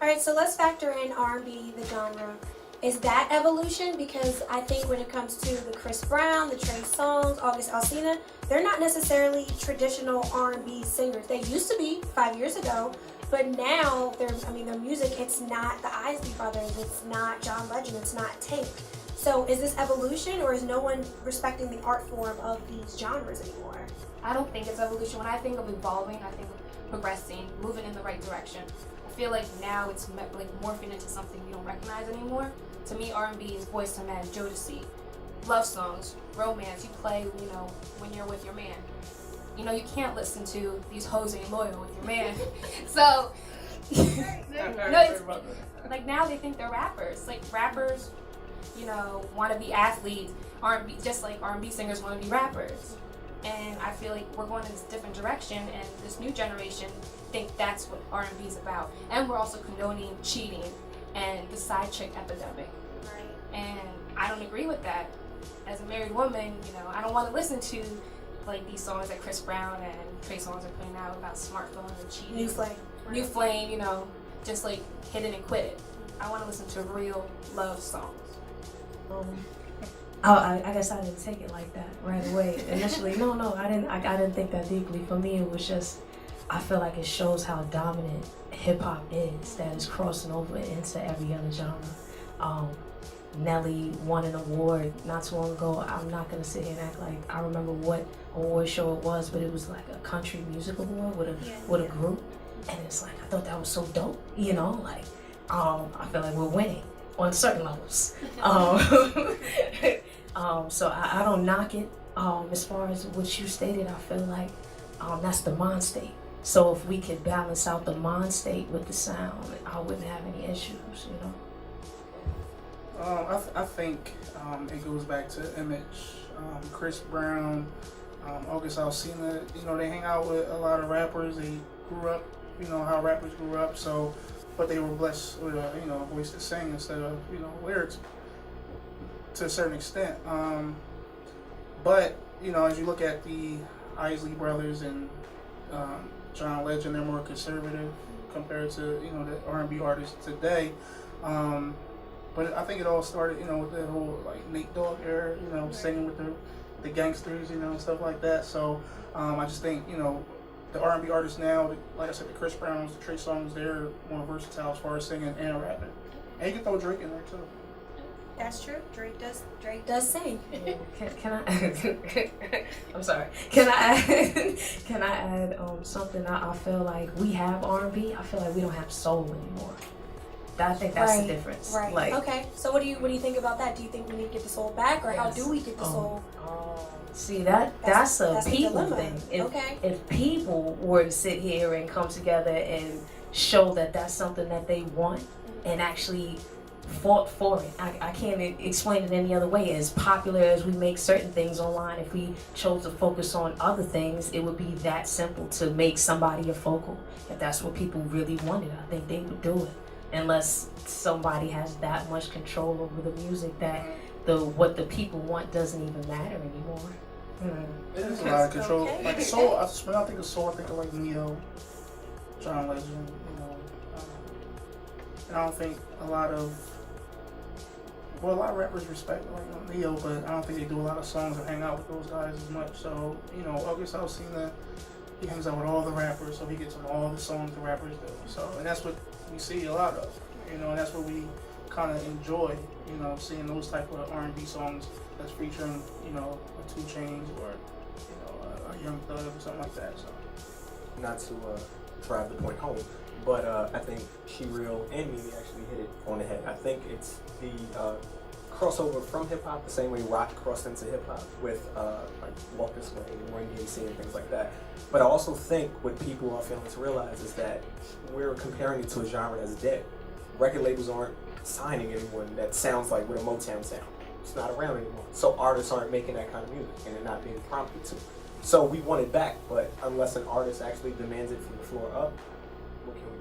All right, so let's factor in R&B, the genre. Is that evolution? Because I think when it comes to the Chris Brown, the Trey Songz, August Alsina, they're not necessarily traditional R&B singers. They used to be 5 years ago, but now their music, it's not the Isley Brothers, it's not John Legend, it's not Tank. So is this evolution, or is no one respecting the art form of these genres anymore? I don't think it's evolution. When I think of evolving, I think of progressing, moving in the right direction. I feel like now it's like morphing into something you don't recognize anymore. To me, R&B is Boyz II Men, Jodeci, love songs, romance. You play, when you're with your man. You can't listen to these hoes ain't loyal with your man. So, it's, like now they think they're rappers. Like rappers, want to be athletes. R&B, just like R&B singers want to be rappers. And I feel like we're going in this different direction, and this new generation think that's what R&B is about. And we're also condoning cheating and the side chick epidemic. Right. And I don't agree with that. As a married woman, I don't want to listen to like these songs that Chris Brown and Trey Songz are putting out about smartphones and cheating. New flame. Right. New flame, just like hit it and quit it. I want to listen to real love songs. I guess I didn't take it like that right away. Initially, no, I didn't think that deeply. For me, it was just, I feel like it shows how dominant hip hop is, that is crossing over into every other genre. Nelly won an award not too long ago. I'm not gonna sit here and act like I remember what award show it was, but it was like a country music award with a group, and it's like I thought that was so dope. I feel like we're winning on certain levels. So I don't knock it. As far as what you stated, I feel like that's the mind state. So if we could balance out the mind state with the sound, I wouldn't have any issues, I think it goes back to image. Chris Brown, August Alsina, they hang out with a lot of rappers. They grew up, how rappers grew up. So, but they were blessed with a voice to sing instead of lyrics to a certain extent. But as you look at the Isley Brothers and John Legend, they're more conservative compared to the R&B artists today. But I think it all started with the whole like Nate Dogg era, singing with the gangsters, stuff like that. So I just think the R&B artists now, like I said, the Chris Browns, the Trey Songz, they're more versatile as far as singing and rapping. And you can throw Drake in there too. That's true. Drake does sing. Can I? I'm sorry. Can I add something? I feel like we have R&B. I feel like we don't have soul anymore. I think that's the difference. Right. Okay. So what do you think about that? Do you think we need to get the soul back, or how do we get the soul? See, that's a people thing. If people were to sit here and come together and show that that's something that they want and actually fought for it. I can't explain it any other way. As popular as we make certain things online, if we chose to focus on other things, it would be that simple to make somebody a focal. If that's what people really wanted, I think they would do it. Unless somebody has that much control over the music that what the people want doesn't even matter anymore. It is a lot of control. Okay. Like soul, when I think of soul, I think of like Neo, John Legend, and I don't think a lot of rappers respect like Neo, but I don't think they do a lot of songs and hang out with those guys as much. So August Alsina, he hangs out with all the rappers, so he gets on all the songs the rappers do. So, and that's what we see a lot of, and that's what we kind of enjoy, seeing those type of R&B songs that's featuring, a 2 Chainz or, a Young Thug or something like that. So, not to drive the point home, but I think She Real and Mimi actually hit it on the head. I think it's the crossover from hip hop, the same way rock crossed into hip hop with like Walk This Way and Run DMC and things like that. But I also think what people are failing to realize is that we're comparing it to a genre that's dead. Record labels aren't signing anyone that sounds like with a Motown sound. It's not around anymore. So artists aren't making that kind of music, and they're not being prompted to. So we want it back, but unless an artist actually demands it from the floor up, what can we